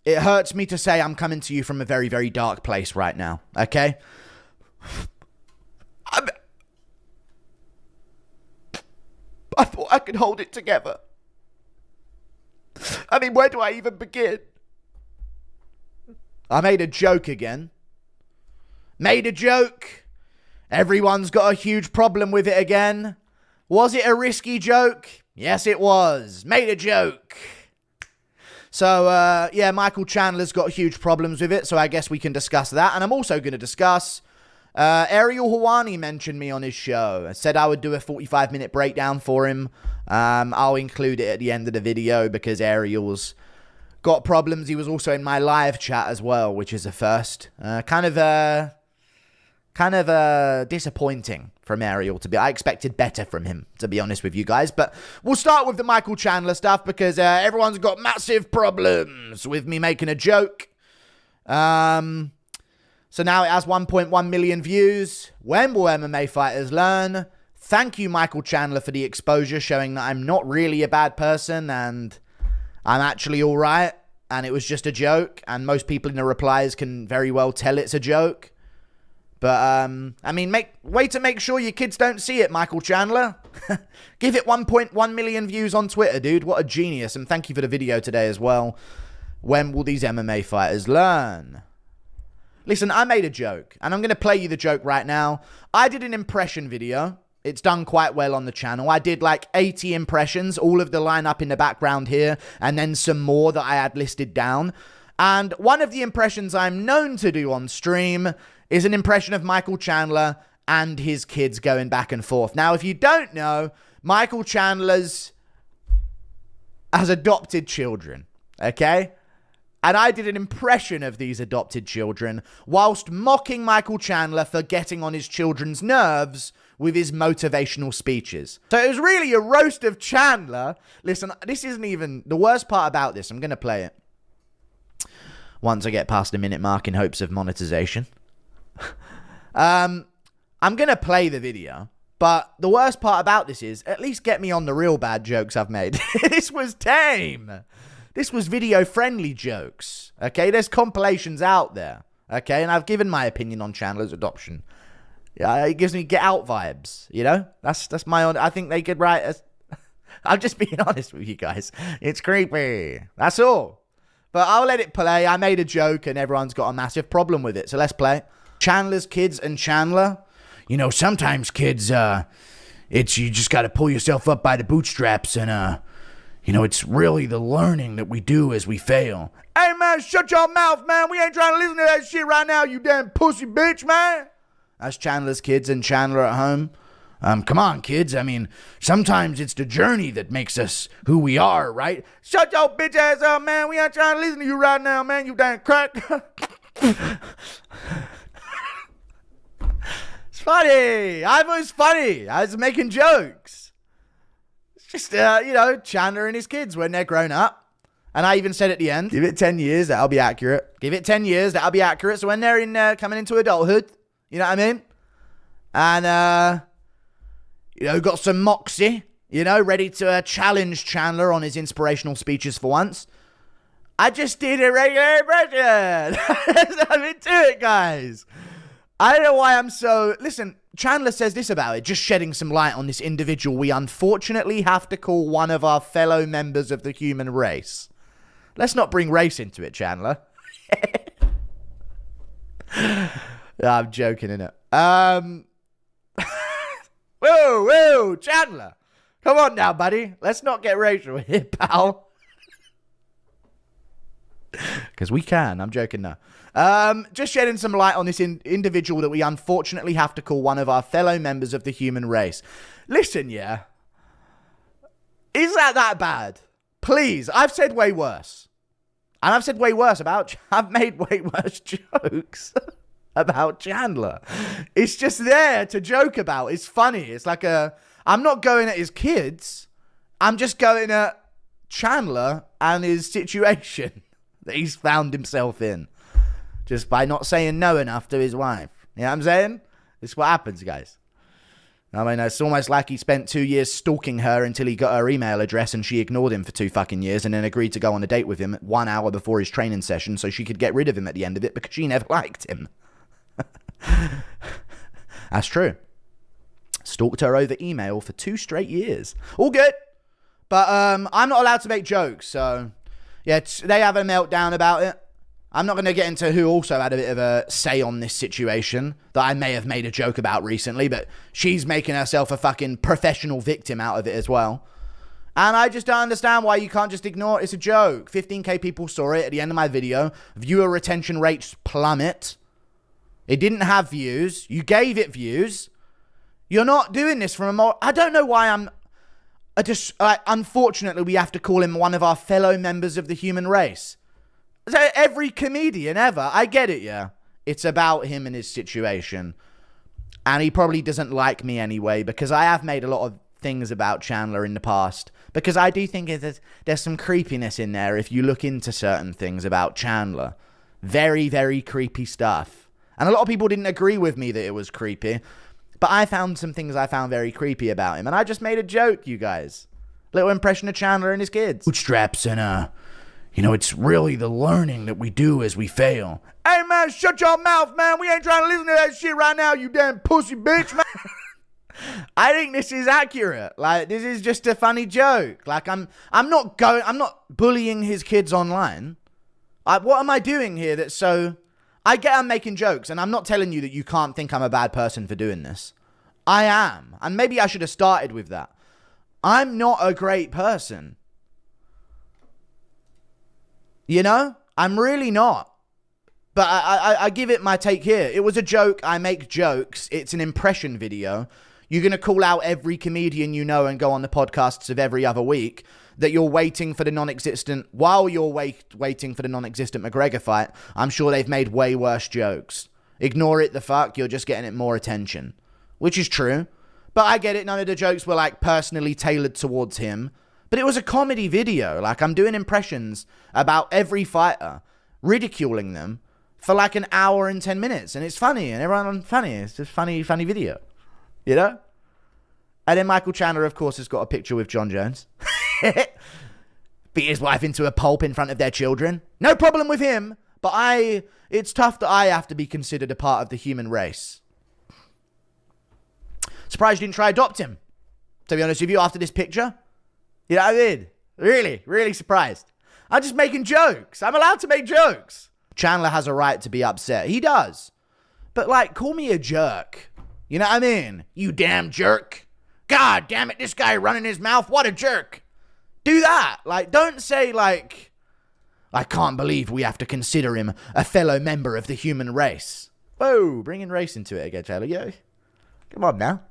it hurts me to say I'm coming to you from a very, very dark place right now, okay? I thought I could hold it together. I mean, where do I even begin? I made a joke again. Made a joke. Everyone's got a huge problem with it again. Was it a risky joke? Yes, it was. Made a joke. So, yeah, Michael Chandler's got huge problems with it, so I guess we can discuss that. And I'm also going to discuss... Ariel Hawani mentioned me on his show. I said I would do a 45-minute breakdown for him. I'll include it at the end of the video because Ariel's got problems. He was also in my live chat as well, which is a first. Kind of disappointing from Ariel to be. I expected better from him, to be honest with you guys. But we'll start with the Michael Chandler stuff because everyone's got massive problems with me making a joke. So now it has 1.1 million views. When will MMA fighters learn? Thank you, Michael Chandler, for the exposure, showing that I'm not really a bad person and I'm actually all right. And it was just a joke. And most people in the replies can very well tell it's a joke. But, I mean, way to make sure your kids don't see it, Michael Chandler. Give it 1.1 million views on Twitter, dude. What a genius. And thank you for the video today as well. When will these MMA fighters learn? Listen, I made a joke, and I'm going to play you the joke right now. I did an impression video. It's done quite well on the channel. I did like 80 impressions, all of the lineup in the background here, and then some more that I had listed down. And one of the impressions I'm known to do on stream is an impression of Michael Chandler and his kids going back and forth. Now, if you don't know, Michael Chandler's has adopted children, okay? And I did an impression of these adopted children whilst mocking Michael Chandler for getting on his children's nerves with his motivational speeches. So it was really a roast of Chandler. Listen, this isn't even the worst part about this. I'm going to play it once I get past the minute mark in hopes of monetization. I'm going to play the video. But the worst part about this is, at least get me on the real bad jokes I've made. This was tame. This was video-friendly jokes, okay? There's compilations out there, okay? And I've given my opinion on Chandler's adoption. Yeah, it gives me Get Out vibes, you know? That's my own... I think they could write... I'm just being honest with you guys. It's creepy. That's all. But I'll let it play. I made a joke and everyone's got a massive problem with it. So let's play. Chandler's kids and Chandler. You know, sometimes kids, it's you just got to pull yourself up by the bootstraps and... You know, it's really the learning that we do as we fail. Hey, man, shut your mouth, man. We ain't trying to listen to that shit right now, you damn pussy bitch, man. That's Chandler's kids and Chandler at home. Come on, kids. I mean, sometimes it's the journey that makes us who we are, right? Shut your bitch ass up, man. We ain't trying to listen to you right now, man, you damn crack. It's funny. I thought it was funny. I was making jokes. Just, you know, Chandler and his kids when they're grown up. And I even said at the end, give it 10 years, that'll be accurate. Give it 10 years, that'll be accurate. So when they're in coming into adulthood, you know what I mean? And, you know, got some moxie, you know, ready to challenge Chandler on his inspirational speeches for once. I just did a regular impression. There's nothing to it, guys. I don't know why I'm so... Listen, Chandler says this about it, just shedding some light on this individual we unfortunately have to call one of our fellow members of the human race. Let's not bring race into it, Chandler. I'm joking, innit? Whoa, Chandler. Come on now, buddy. Let's not get racial here, pal. Because we can. I'm joking now. Just shedding some light on this individual that we unfortunately have to call one of our fellow members of the human race. Listen, yeah. Is that bad? Please. I've said way worse. And I've said way worse about... I've made way worse jokes about Chandler. It's just there to joke about. It's funny. It's like a... I'm not going at his kids. I'm just going at Chandler and his situation that he's found himself in. Just by not saying no enough to his wife. You know what I'm saying? This is what happens, guys. I mean, it's almost like he spent 2 years stalking her until he got her email address and she ignored him for 2 fucking years and then agreed to go on a date with him 1 hour before his training session so she could get rid of him at the end of it because she never liked him. That's true. Stalked her over email for 2 straight years. All good. But I'm not allowed to make jokes, so yeah, they have a meltdown about it. I'm not going to get into who also had a bit of a say on this situation that I may have made a joke about recently, but she's making herself a fucking professional victim out of it as well. And I just don't understand why you can't just ignore it. It's a joke. 15k people saw it at the end of my video. Viewer retention rates plummet. It didn't have views. You gave it views. You're not doing this from a more... I don't know why unfortunately, we have to call him one of our fellow members of the human race. Every comedian ever. I get it, yeah. It's about him and his situation. And he probably doesn't like me anyway, because I have made a lot of things about Chandler in the past. Because I do think there's some creepiness in there if you look into certain things about Chandler. Very, very creepy stuff. And a lot of people didn't agree with me that it was creepy. But I found some things I found very creepy about him. And I just made a joke, you guys. Little impression of Chandler and his kids. Bootstraps and, you know, it's really the learning that we do as we fail. Hey, man, shut your mouth, man. We ain't trying to listen to that shit right now, you damn pussy bitch, man. I think this is accurate. Like, this is just a funny joke. Like, I'm not bullying his kids online. What am I doing here that's so... I get I'm making jokes, and I'm not telling you that you can't think I'm a bad person for doing this. I am. And maybe I should have started with that. I'm not a great person. You know? I'm really not. But I give it my take here. It was a joke. I make jokes. It's an impression video. You're going to call out every comedian you know and go on the podcasts of every other week that you're waiting for the non-existent, while you're waiting for the non-existent McGregor fight. I'm sure they've made way worse jokes. Ignore it the fuck. You're just getting it more attention. Which is true. But I get it. None of the jokes were like personally tailored towards him. But it was a comedy video. Like, I'm doing impressions about every fighter, ridiculing them for like an hour and 10 minutes. And it's funny. And everyone's funny. It's just funny video. You know? And then Michael Chandler, of course, has got a picture with Jon Jones. Beat his wife into a pulp in front of their children. No problem with him. But it's tough that I have to be considered a part of the human race. Surprised you didn't try adopt him. To be honest with you, after this picture. You know what I mean? Really, really surprised. I'm just making jokes. I'm allowed to make jokes. Chandler has a right to be upset. He does. But, like, call me a jerk. You know what I mean? You damn jerk. God damn it, this guy running his mouth. What a jerk. Do that. Like, don't say, like, I can't believe we have to consider him a fellow member of the human race. Whoa, bringing race into it again, Chandler. Yeah. Come on now.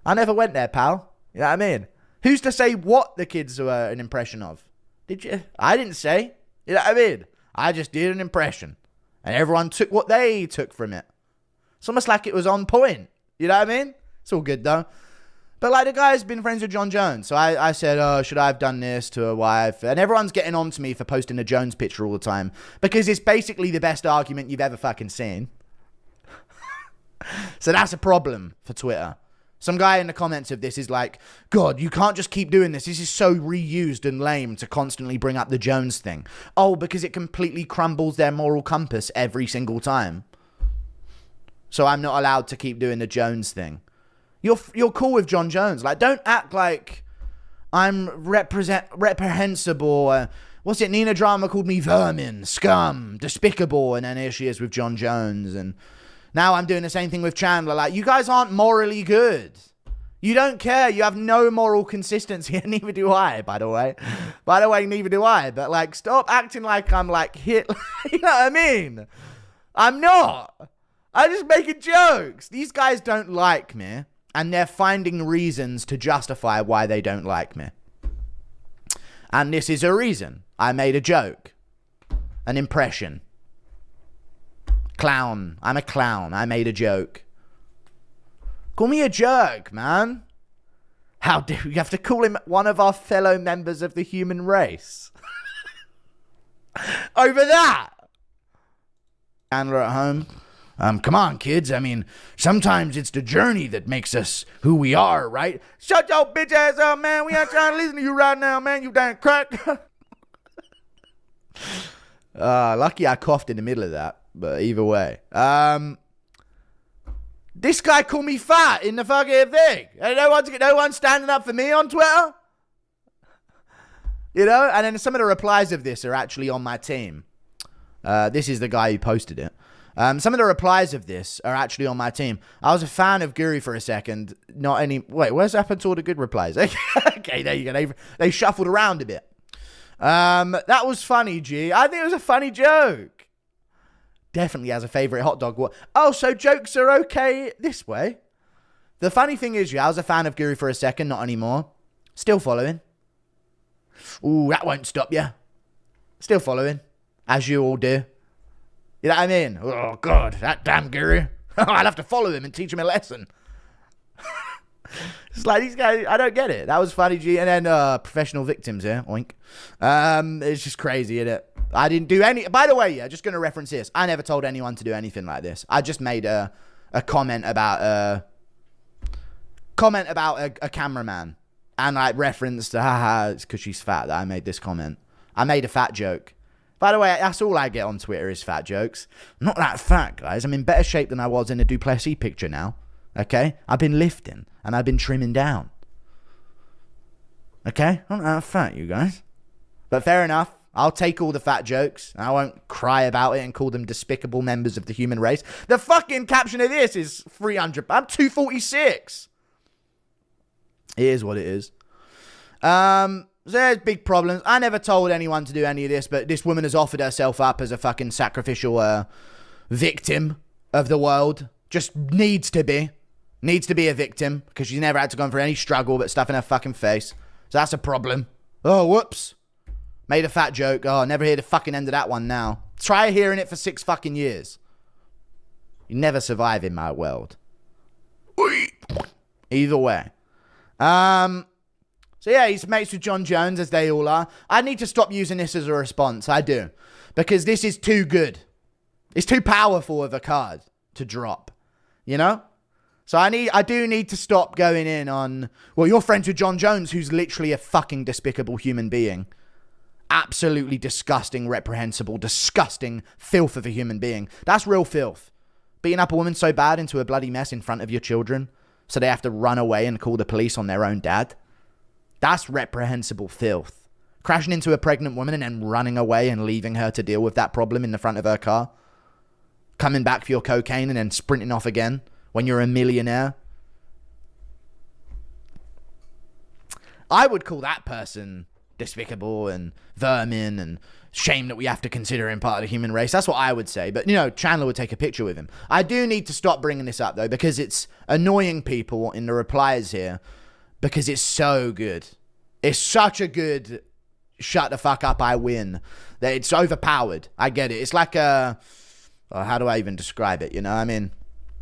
I never went there, pal. You know what I mean? Who's to say what the kids were an impression of? Did you? I didn't say. You know what I mean? I just did an impression. And everyone took what they took from it. It's almost like it was on point. You know what I mean? It's all good, though. But, like, the guy's been friends with Jon Jones. So I said, oh, should I have done this to a wife? And everyone's getting on to me for posting a Jones picture all the time. Because it's basically the best argument you've ever fucking seen. So that's a problem for Twitter. Some guy in the comments of this is like, God, you can't just keep doing this. This is so reused and lame to constantly bring up the Jones thing. Oh, because it completely crumbles their moral compass every single time. So I'm not allowed to keep doing the Jones thing. You're cool with Jon Jones. Like, don't act like I'm reprehensible. What's it? Nina Drama called me vermin, scum, despicable. And then here she is with Jon Jones. And now I'm doing the same thing with Chandler. Like, you guys aren't morally good. You don't care. You have no moral consistency. And neither do I, by the way. By the way, neither do I. But, like, stop acting like I'm, like, Hitler. You know what I mean? I'm not. I'm just making jokes. These guys don't like me. And they're finding reasons to justify why they don't like me. And this is a reason. I made a joke. An impression. Clown. I'm a clown. I made a joke. Call me a jerk, man. How dare you have to call him one of our fellow members of the human race? Over that. Chandler at home. Come on, kids. I mean, sometimes it's the journey that makes us who we are, right? Shut your bitch ass up, man. We ain't trying to listen to you right now, man. You damn crack. Lucky I coughed in the middle of that, but either way. This guy called me fat in the fucking thing. And no one's standing up for me on Twitter. You know? And then some of the replies of this are actually on my team. This is the guy who posted it. Some of the replies of this are actually on my team. I was a fan of Guru for a second. Wait, where's happened to all the good replies? Okay, there you go. They shuffled around a bit. That was funny, G. I think it was a funny joke. Definitely has a favorite hot dog. Oh, so jokes are okay this way. The funny thing is, I was a fan of Guru for a second, not anymore. Still following. Ooh, that won't stop you. Still following, as you all do. You know what I mean? Oh, God, that damn Guru. I'll have to follow him and teach him a lesson. It's like these guys, I don't get it. That was funny, G. And then professional victims here, oink. It's just crazy, isn't it? I didn't do any... By the way, just going to reference this. I never told anyone to do anything like this. I just made a comment about a cameraman. And I referenced, it's because she's fat that I made this comment. I made a fat joke. By the way, that's all I get on Twitter is fat jokes. I'm not that fat, guys. I'm in better shape than I was in the Duplessis picture now. Okay? I've been lifting and I've been trimming down. Okay? I'm not that fat, you guys. But fair enough. I'll take all the fat jokes. I won't cry about it and call them despicable members of the human race. The fucking caption of this is 300. I'm 246. It is what it is. So there's big problems. I never told anyone to do any of this, but this woman has offered herself up as a fucking sacrificial victim of the world. Just needs to be. Needs to be a victim because she's never had to go through any struggle but stuff in her fucking face. So that's a problem. Oh, whoops. Made a fat joke. Oh, never hear the fucking end of that one now. Try hearing it for 6 fucking years. You never survive in my world. Either way. So yeah, he's mates with Jon Jones, as they all are. I need to stop using this as a response. I do. Because this is too good. It's too powerful of a card to drop. You know? So I do need to stop going in on... Well, you're friends with Jon Jones, who's literally a fucking despicable human being. Absolutely disgusting, reprehensible, disgusting filth of a human being. That's real filth. Beating up a woman so bad into a bloody mess in front of your children, so they have to run away and call the police on their own dad. That's reprehensible filth. Crashing into a pregnant woman and then running away and leaving her to deal with that problem in the front of her car. Coming back for your cocaine and then sprinting off again when you're a millionaire. I would call that person despicable and vermin and shame that we have to consider him part of the human race. That's what I would say. But, you know, Chandler would take a picture with him. I do need to stop bringing this up, though, because it's annoying people in the replies here because it's so good. It's such a good shut the fuck up, I win. That it's overpowered. I get it. It's like a... how do I even describe it, you know? I mean,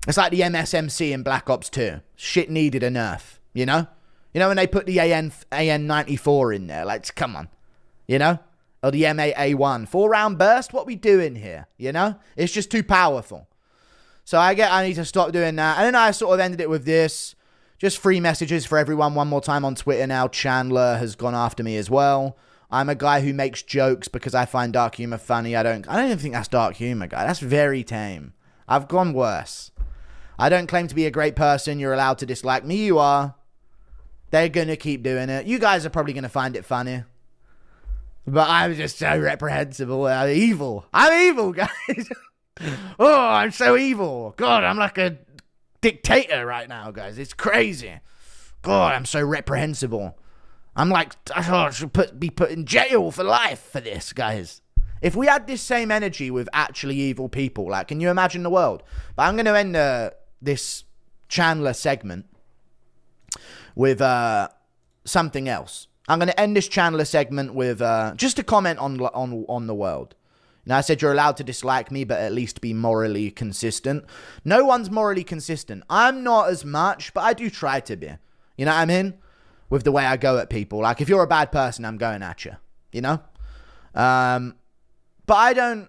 it's like the MSMC in Black Ops 2. Shit needed a nerf, you know? You know when they put the AN-94 in there? Like, come on, you know? Or the MA-A1. 4-round burst? What we doing here, you know? It's just too powerful. So I need to stop doing that. And then I sort of ended it with this. Just free messages for everyone one more time on Twitter now. Chandler has gone after me as well. I'm a guy who makes jokes because I find dark humor funny. I don't even think that's dark humor, guy. That's very tame. I've gone worse. I don't claim to be a great person. You're allowed to dislike me. You are. They're going to keep doing it. You guys are probably going to find it funny. But I'm just so reprehensible. I'm evil. I'm evil, guys. Oh, I'm so evil. God, I'm like a dictator right now, guys. It's crazy. God, I'm so reprehensible. I'm like, I should be put in jail for life for this, guys. If we had this same energy with actually evil people, like, can you imagine the world? But I'm going to end this Chandler segment with something else. I'm going to end this Chandler segment with just a comment on the world. Now, I said you're allowed to dislike me, but at least be morally consistent. No one's morally consistent. I'm not as much, but I do try to be. You know what I mean? With the way I go at people. Like, if you're a bad person, I'm going at you. You know? But I don't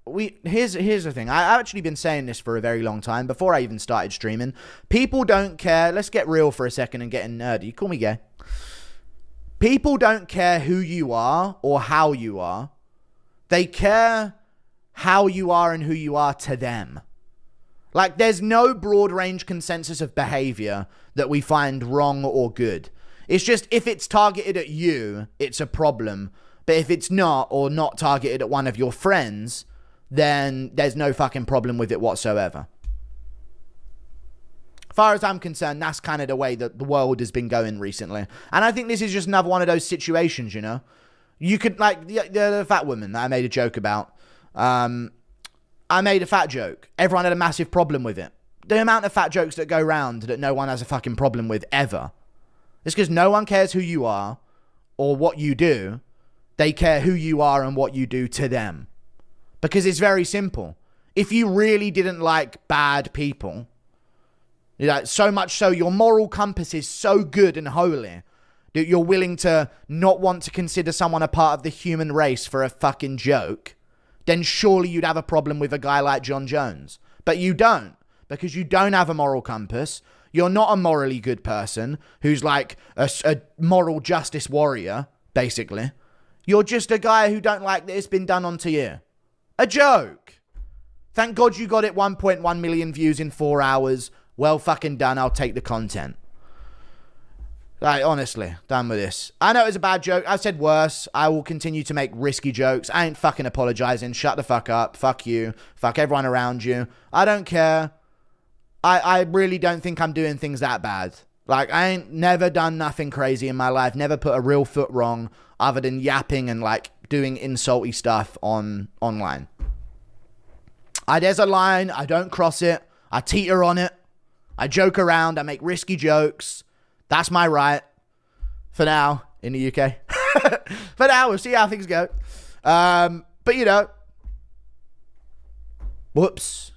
here's the thing. I've actually been saying this for a very long time, before I even started streaming. People don't care. Let's get real for a second and get nerdy. Call me gay. People don't care who you are or how you are. They care how you are and who you are to them. Like, there's no broad range consensus of behavior that we find wrong or good. It's just, if it's targeted at you, it's a problem. But if it's not, or not targeted at one of your friends, then there's no fucking problem with it whatsoever. As far as I'm concerned, that's kind of the way that the world has been going recently. And I think this is just another one of those situations, you know? You could, like, the fat woman that I made a joke about. I made a fat joke. Everyone had a massive problem with it. The amount of fat jokes that go round that no one has a fucking problem with ever. It's because no one cares who you are or what you do. They care who you are and what you do to them. Because it's very simple. If you really didn't like bad people, you know, so much so your moral compass is so good and holy that you're willing to not want to consider someone a part of the human race for a fucking joke, then surely you'd have a problem with a guy like Jon Jones. But you don't, because you don't have a moral compass. You're not a morally good person who's like a moral justice warrior, basically. You're just a guy who don't like that it's been done onto you. A joke. Thank God you got it 1.1 million views in 4 hours. Well fucking done. I'll take the content. Like, honestly, done with this. I know it was a bad joke. I've said worse. I will continue to make risky jokes. I ain't fucking apologizing. Shut the fuck up. Fuck you. Fuck everyone around you. I don't care. I really don't think I'm doing things that bad. Like, I ain't never done nothing crazy in my life. Never put a real foot wrong other than yapping and, like, doing insulty stuff online. There's a line. I don't cross it. I teeter on it. I joke around. I make risky jokes. That's my right. For now, in the UK. For now, we'll see how things go. But, you know. Whoops.